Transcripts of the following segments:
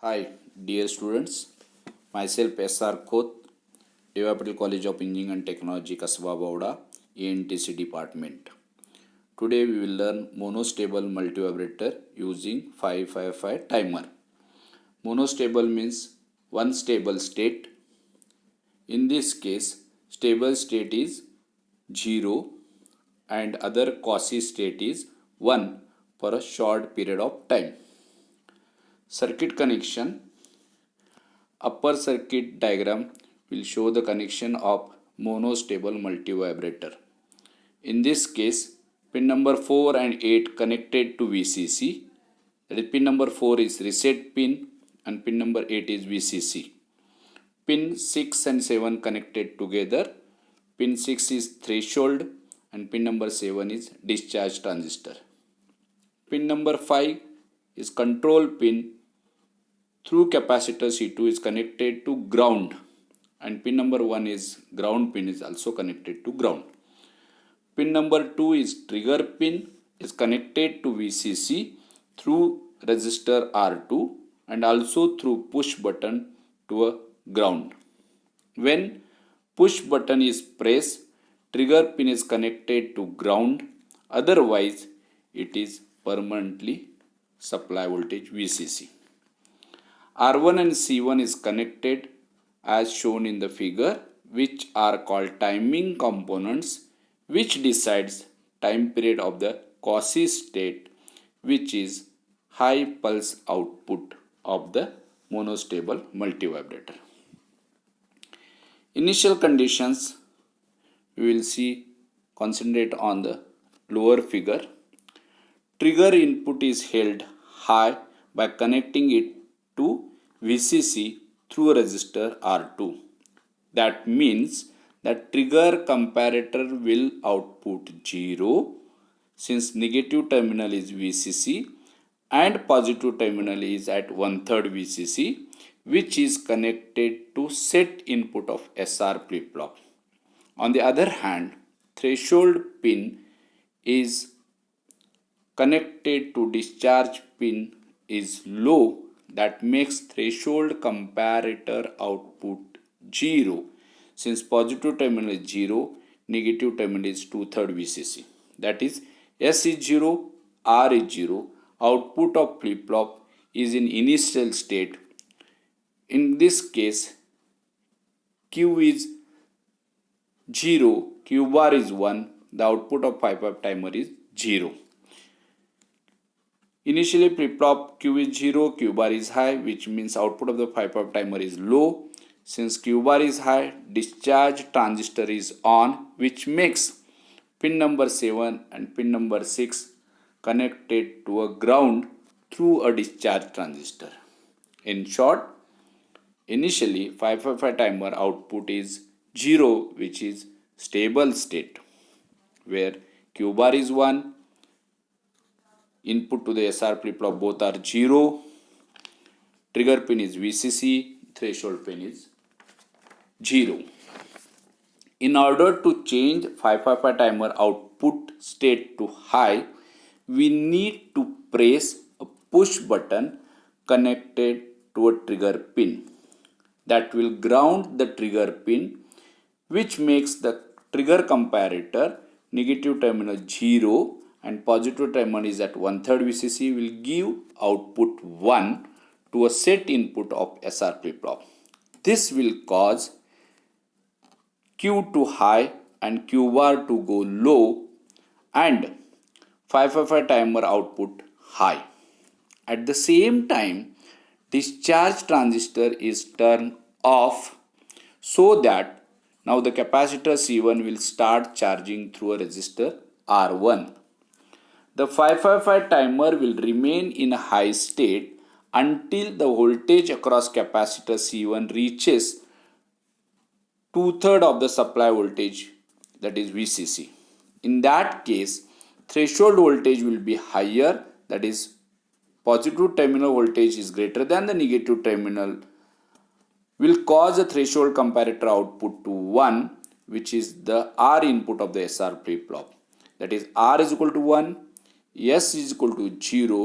Hi, dear students. Myself S.R. Khoth, Deva Patel College of Engineering and Technology, Kasba Bauda, ANTC Department. Today we will learn monostable multivibrator using 555 timer. Monostable means one stable state. In this case, stable state is 0 and other quasi state is 1 for a short period of time. Circuit connection. Upper circuit diagram will show the connection of monostable multivibrator. In this case, pin number 4 and 8 connected to VCC. That is, pin number 4 is reset pin and pin number 8 is VCC. Pin 6 and 7 connected together. Pin 6 is threshold and pin number 7 is discharge transistor. Pin number 5 is control pin. Through capacitor C2 is connected to ground and pin number 1 is ground pin is also connected to ground. Pin number 2 is trigger pin is connected to VCC through resistor R2 and also through push button to a ground. When push button is pressed, trigger pin is connected to ground, otherwise it is permanently supply voltage VCC. R1 and C1 is connected as shown in the figure, which are called timing components, which decides time period of the quasi state, which is high pulse output of the monostable multivibrator. Initial conditions we will see concentrate on the lower figure. Trigger input is held high by connecting it to VCC through a resistor R2. That means that trigger comparator will output 0 since negative terminal is VCC and positive terminal is at 1/3 VCC, which is connected to set input of SR flip-flop. On the other hand, threshold pin is connected to discharge pin is low. That makes threshold comparator output 0 since positive terminal is 0, negative terminal is 2/3 VCC. That is, S is 0, R is 0, output of flip-flop is in initial state. In this case, Q is 0, Q bar is 1, the output of 5/5 timer is 0. Initially flip-flop Q is 0, Q bar is high, which means output of the 5/5 timer is low. Since Q bar is high, discharge transistor is on, which makes pin number 7 and pin number 6 connected to a ground through a discharge transistor. In short, initially 5/5 timer output is 0, which is stable state, where Q bar is 1, input to the SR flip-flop both are 0, trigger pin is VCC, threshold pin is 0. In order to change 5/5 timer output state to high, we need to press a push button connected to a trigger pin. That will ground the trigger pin, which makes the trigger comparator negative terminal 0 and positive terminal is at 1/3 VCC will give output 1 to a set input of SR flip-flop. This will cause Q to high and Q bar to go low and 5/5 timer output high. At the same time, discharge transistor is turned off so that now the capacitor C1 will start charging through a resistor R1. The 5/5 timer will remain in a high state until the voltage across capacitor C1 reaches 2/3 of the supply voltage, that is VCC. In that case, threshold voltage will be higher, that is positive terminal voltage is greater than the negative terminal, will cause the threshold comparator output to 1, which is the R input of the SR flip-flop. That is, R is equal to 1, S is equal to 0,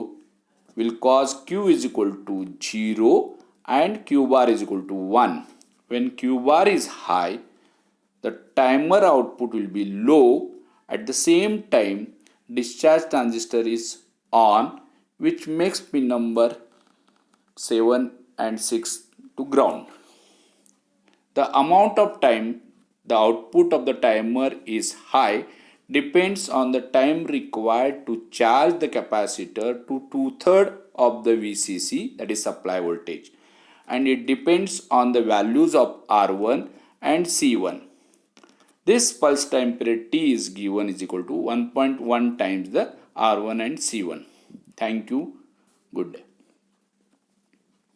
will cause Q is equal to 0 and Q bar is equal to 1. When Q bar is high, the timer output will be low. At the same time, discharge transistor is on, which makes pin number 7 and 6 to ground. The amount of time the output of the timer is high depends on the time required to charge the capacitor to 2/3 of the VCC, that is supply voltage, and it depends on the values of R1 and C1. This pulse time period T is given is equal to 1.1 times the R1 and C1. Thank you. Good day.